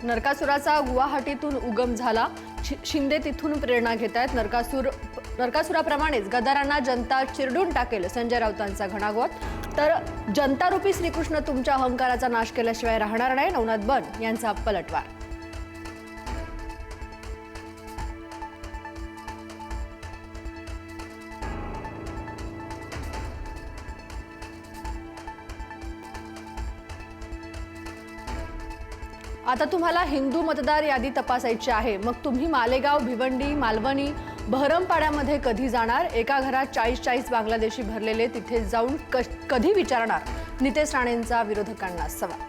नरकासुराचा गुवाहाटीतून उगम झाला. शिंदे तिथून प्रेरणा घेत आहेत. नरकासुराप्रमाणेच गदारांना जनता चिरडून टाकेल, संजय राऊतांचा घणाघोत. तर जनतारूपी श्रीकृष्ण तुमच्या अहंकाराचा नाश केल्याशिवाय राहणार नाही, नवनाथ बन यांचा पलटवार. आता तुम्हाला हिंदू मतदार यादी तपासायची आहे. मग तुम्ही मालेगाव, भिवंडी, मालवणी, बहरमपाड्यामध्ये कधी जाणार? एका घरात 40 बांगलादेशी भरलेले तिथे जाऊन कधी विचारणार? नितेश राणेंचा विरोधकांना सवाल.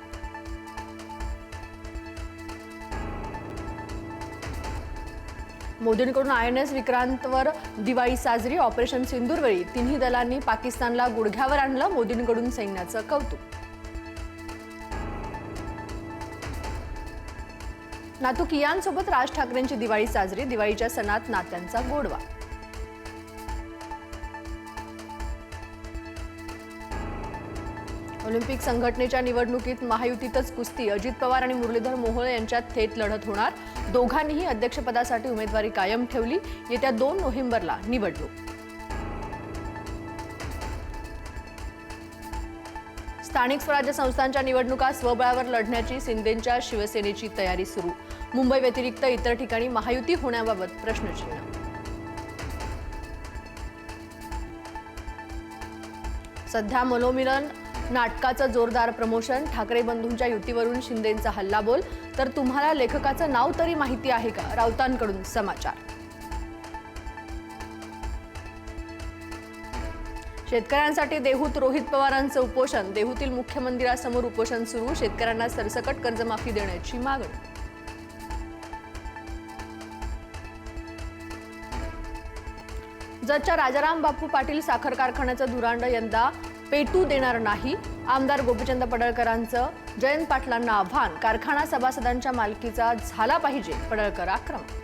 मोदींकडून INS विक्रांतवर दिवाळी साजरी. ऑपरेशन सिंदूरवेळी तिन्ही दलांनी पाकिस्तानला गुडघ्यावर आणलं. मोदींकडून सैन्याचं कौतुक. नातू कियानसोबत राज ठाकरेंची दिवाळी साजरी. दिवाळीच्या सणात नात्यांचा गोडवा. ऑलिम्पिक संघटनेच्या निवडणुकीत महायुतीतच कुस्ती. अजित पवार आणि मुरलीधर मोहोळ यांच्यात थेट लढत होणार. दोघांनीही अध्यक्षपदासाठी उमेदवारी कायम ठेवली. येत्या 2 नोव्हेंबरला निवडणूक. स्थानिक स्वराज्य संस्थांच्या निवडणुका स्वबळावर लढण्याची शिंदेंच्या शिवसेनेची तयारी सुरू. मुंबई व्यतिरिक्त इतर ठिकाणी महायुती होण्याबाबत प्रश्नचिन्ह. सध्या मनोमिलन नाटकाचं जोरदार प्रमोशन. ठाकरे बंधूंच्या युतीवरून शिंदेंचा हल्लाबोल. तर तुम्हाला लेखकाचं नाव तरी माहिती आहे का? राऊतांकडून समाचार. शेतकऱ्यांसाठी देहूत रोहित पवारांचं उपोषण. देहूतील मुख्य मंदिरासमोर उपोषण सुरू. शेतकऱ्यांना सरसकट कर्जमाफी देण्याची मागणी. जतच्या राजाराम बापू पाटील साखर कारखान्याचं धुरांड यंदा पेटू देणार नाही. आमदार गोपीचंद पडळकरांचं जयंत पाटलांना आव्हान. कारखाना सभासदांच्या मालकीचा झाला पाहिजे, पडळकर आक्रमक.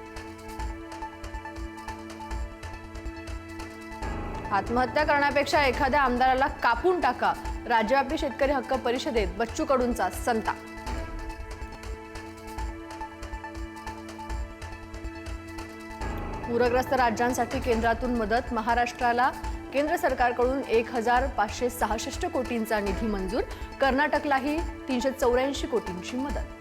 आत्महत्या करण्यापेक्षा एखाद्या आमदाराला कापून टाका. राज्यव्यापी शेतकरी हक्क परिषदेत बच्चू कडूंचा संताप. पूरग्रस्त राज्यांसाठी केंद्रातून मदत. महाराष्ट्राला केंद्र सरकारकडून 1566 कोटींचा निधी मंजूर. कर्नाटकलाही 384 कोटींची मदत.